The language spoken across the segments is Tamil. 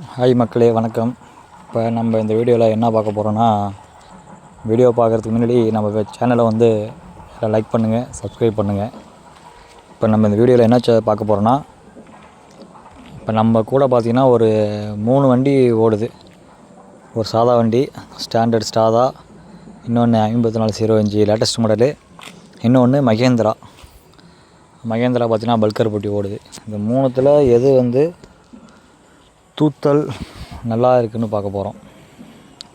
ஹாய் மக்களே, வணக்கம். இப்போ நம்ம இந்த வீடியோவில் என்ன பார்க்க போகிறோன்னா, வீடியோ பார்க்குறதுக்கு முன்னாடி நம்ம சேனலை வந்து லைக் பண்ணுங்கள், சப்ஸ்கிரைப் பண்ணுங்கள். இப்போ நம்ம இந்த வீடியோவில் என்ன பார்க்க போகிறோன்னா, இப்போ நம்ம கூட பார்த்திங்கன்னா ஒரு 3 வண்டி ஓடுது. ஒரு சாதா வண்டி, ஸ்டாண்டர்ட் சாதா, இன்னொன்று 5405 லேட்டஸ்ட் மாடலு, இன்னொன்று மகேந்திரா பார்த்திங்கன்னா பல்கர் போட்டி ஓடுது. இந்த 3த்தில் எது வந்து தூத்தல் நல்லா இருக்குதுன்னு பார்க்க போகிறோம்.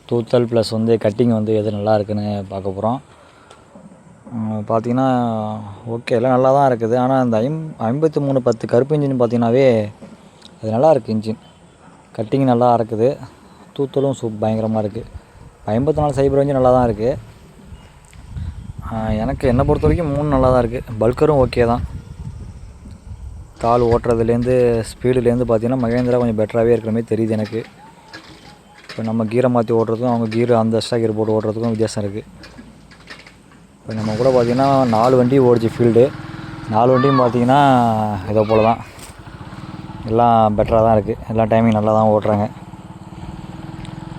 தூத்தல் ப்ளஸ் வந்து கட்டிங் வந்து எது நல்லா இருக்குதுன்னு பார்க்க போகிறோம். பார்த்திங்கன்னா ஓகே, எல்லாம் நல்லா தான் இருக்குது. ஆனால் அந்த 5310 கருப்பு இன்ஜின் பார்த்திங்கனாவே அது நல்லா இருக்குது. இன்ஜின் கட்டிங் நல்லா இருக்குது, தூத்தலும் பயங்கரமாக இருக்குது. 5405 நல்லா தான் இருக்குது. எனக்கு என்னை பொறுத்த வரைக்கும் 3 நல்லா தான் இருக்குது. பல்கரும் ஓகே தான். கால் ஓட்டுறதுலேருந்து ஸ்பீடுலேருந்து பார்த்திங்கன்னா மகேந்திரா கொஞ்சம் பெட்டராகவே இருக்கிற மாதிரி தெரியுது எனக்கு. இப்போ நம்ம கீரை மாற்றி ஓட்டுறதுக்கும் அவங்க கீர் அந்த எக்ஸ்ட்ரா கீர் போட்டு ஓட்டுறதுக்கும் வித்தியாசம் இருக்குது. இப்போ நம்ம கூட பார்த்திங்கன்னா 4 வண்டி ஓடிச்சு ஃபீல்டு. 4 வண்டியும் பார்த்திங்கன்னா இதை போல் தான், எல்லாம் பெட்டராக தான் இருக்குது. எல்லா டைமிங் நல்லா தான் ஓட்டுறாங்க.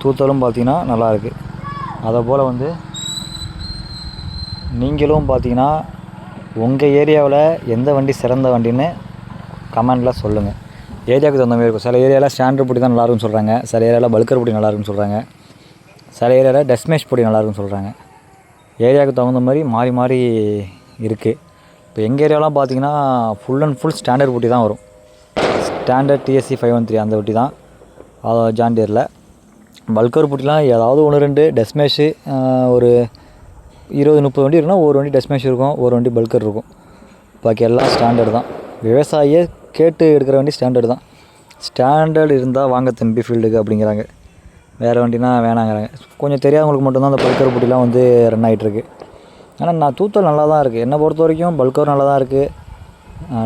தூத்தலும் பார்த்திங்கன்னா நல்லா இருக்குது. அதை போல் வந்து நீங்களும் பார்த்திங்கன்னா உங்கள் ஏரியாவில் எந்த வண்டி சிறந்த வண்டின்னு கமெண்டில் சொல்லுங்கள். ஏரியாவுக்கு தகுந்த மாதிரி இருக்கும். சில ஏரியாவில் ஸ்டாண்டர்ட் பொடி தான் நல்லாயிருக்குன்னு சொல்கிறாங்க, சில ஏரியாவில் பல்கர் பொடி நல்லாயிருக்குன்னு சொல்கிறாங்க, சில ஏரியாவில் டெஸ்மேஷ் பொடி நல்லாயிருக்குன்னு சொல்கிறாங்க. ஏரியாவுக்கு தகுந்த மாதிரி மாறி மாறி இருக்குது. இப்போ எங்கள் ஏரியாவெலாம் பார்த்திங்கன்னா ஃபுல் அண்ட் ஃபுல் ஸ்டாண்டர்ட் பொடி தான் வரும். ஸ்டாண்டர்ட் TSC 513 அந்த பொடி தான் ஜாண்டியரில். பல்கர் பொடிலாம் ஏதாவது 1-2 டெஸ்மேஷு, ஒரு 20-30 வண்டி இருக்குன்னா ஒரு வண்டி டெஸ்மேஷ் இருக்கும், ஒரு வண்டி பல்கர் இருக்கும். பாக்கி எல்லாம் ஸ்டாண்டர்டு தான். விவசாயியே கேட்டு எடுக்கிற வண்டி ஸ்டாண்டர்டு தான். ஸ்டாண்டர்டு இருந்தால் வாங்க தம்பி ஃபீல்டுக்கு அப்படிங்கிறாங்க. வேறு வண்டினா வேணாங்கிறாங்க. கொஞ்சம் தெரியாதவங்களுக்கு மட்டும்தான் அந்த பல்கர் பொடிலாம் வந்து ரன் ஆகிட்டுருக்கு. ஆனால் நான் தூத்தல் நல்லா தான் இருக்குது. என்னை பொறுத்த வரைக்கும் பல்கர் நல்லா தான் இருக்குது.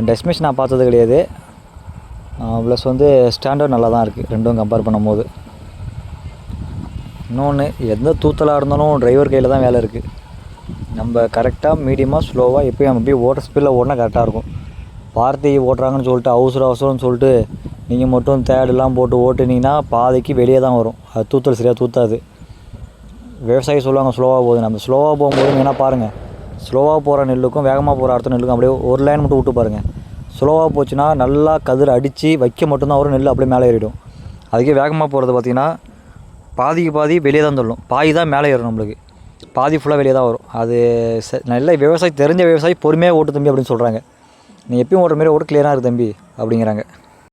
டெஸ்மேஷ் நான் பார்த்தது கிடையாது. ப்ளஸ் வந்து ஸ்டாண்டர்ட் நல்லா தான் இருக்குது, ரெண்டும் கம்பேர் பண்ணும்போது. இன்னொன்று, எந்த தூத்தலாக இருந்தாலும் டிரைவர் கையில் தான் வேலை இருக்குது. நம்ம கரெக்டாக மீடியமாக ஸ்லோவாக எப்போயும் நம்ம போய் ஓட்ட ஸ்பீடில் ஓட்டினா கரெக்டாக இருக்கும். பார்த்தி ஓட்டுறாங்கன்னு சொல்லிட்டு அவசரம்னு சொல்லிட்டு நீங்கள் மட்டும் தேடெல்லாம் போட்டு ஓட்டுனீங்கன்னா பாதைக்கு வெளியே தான் வரும். அது தூத்தல் சரியாக தூத்தாது. விவசாயி சொல்லுவாங்க ஸ்லோவாக போகுது. நம்ம ஸ்லோவாக போகும்போது நீங்கள் பாருங்கள், ஸ்லோவாக போகிற நெல்லுக்கும் வேகமாக போகிற அடுத்த நெல்லுக்கும் அப்படியே ஒரு லைன் மட்டும் விட்டு பாருங்கள். ஸ்லோவாக போச்சுன்னா நல்லா கதிர் அடித்து வைக்க மட்டும்தான் வரும், நெல் அப்படியே மேலே ஏறிடும். அதுக்கே வேகமாக போகிறது பார்த்திங்கன்னா பாதிக்கு பாதி வெளியே தான் தள்ளும், பாதி தான் மேலே ஏறும், நம்மளுக்கு பாதி ஃபுல்லாக வெளியே தான் வரும். அது நல்ல விவசாயி, தெரிஞ்ச விவசாயி பொறுமையாக ஓட்டு தம்பி அப்படின்னு சொல்கிறாங்க. நீ எப்பயும் ஓட்டுற மாரி ஓட்டு கிளியராக இருக்குது தம்பி அப்படிங்கிறாங்க.